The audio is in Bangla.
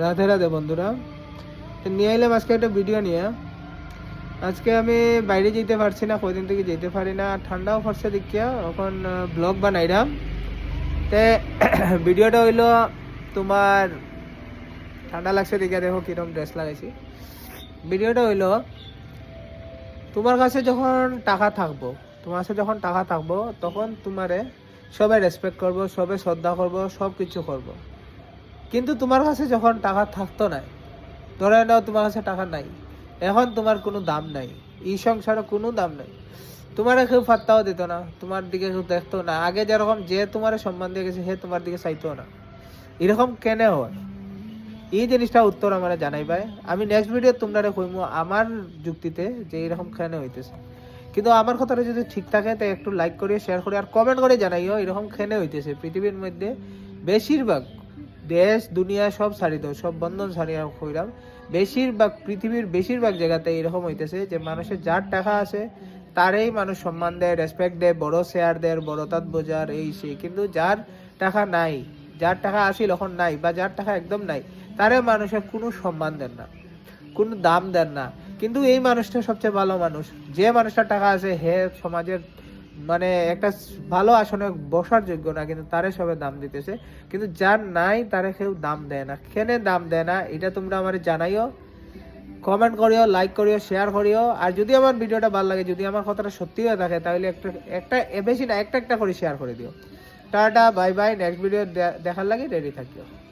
রাধে রাধে বন্ধুরা, তো নিয়ে এলাম আজকে একটা ভিডিও নিয়ে। আজকে আমি বাইরে যেতে পারছি না, কদিন থেকে যেতে পারি না, ঠান্ডাও পড়ছে দেখিয়া এখন ব্লগ বানাইলাম। তে ভিডিওটা হইলো তোমার ঠান্ডা লাগছে দেখিয়া, দেখো কিরকম ড্রেস লাগাইছি। ভিডিওটা হইলো তোমার কাছে যখন টাকা থাকবো, তখন তোমারে সবাই রেসপেক্ট করবো, সবাই শ্রদ্ধা করবো, সব কিছু করবো। কিন্তু তোমার কাছে যখন টাকা থাকতো না, ধরে নাও তোমার কাছে টাকা নাই, এখন তোমার কোনো দাম নাই, এই সংসারে কোনো দাম নাই। তোমার কেউ পাত্তাও দিত না, তোমার দিকে কেউ দেখতো না। আগে যেরকম যে তোমার সম্মান দিয়ে গেছে, সে তোমার দিকে চাইতো না। এরকম কেন হয়, এই জিনিসটা উত্তর আমার জানাই ভাই। আমি নেক্সট ভিডিও তোমরা কইমু আমার যুক্তিতে যে এরকম কেন হইতেছে। কিন্তু আমার কথাটা যদি ঠিক থাকে তাই একটু লাইক করিও, শেয়ার করে আর কমেন্ট করে জানাইও এরকম কেন হইতেছে। পৃথিবীর মধ্যে বেশিরভাগ দেশ দুনিয়া সব ছাড়ি দাও, সব বন্ধন ছাড়িয়ে কইলাম, বেশিরভাগ পৃথিবীর বেশিরভাগ জায়গাতে এরকম হইতেছে যে মানুষের যার টাকা আছে তারই মানুষ সম্মান দেয়, রেসপেক্ট দেয়, বড় শেয়ার দেয়, বড় তাত বোঝার এই সেই। কিন্তু যার টাকা নাই, যার টাকা আসিল এখন নাই, বা যার টাকা একদম নাই, তারে মানুষের কোনো সম্মান দেন না, কোনো দাম দেন না। কিন্তু এই মানুষটা সবচেয়ে ভালো মানুষ, যে মানুষটার টাকা আছে হে সমাজের মানে একটা ভালো আসনে বসার যোগ্য না, কিন্তু তারে সবাই দাম দিতেছে। কিন্তু যার নাই তারে কেউ দাম দেয় না। কেন দাম দেয় না এটা তোমরা আমার জানাইও, কমেন্ট করিও, লাইক করিও, শেয়ার করিও। আর যদি আমার ভিডিওটা ভালো লাগে, যদি আমার কথাটা সত্যি হয়ে থাকে, তাহলে একটা একটা বেশি না, একটা করে শেয়ার করে দিও। Tata, bye bye. Next video দেখার লাগে রেডি থাকিও।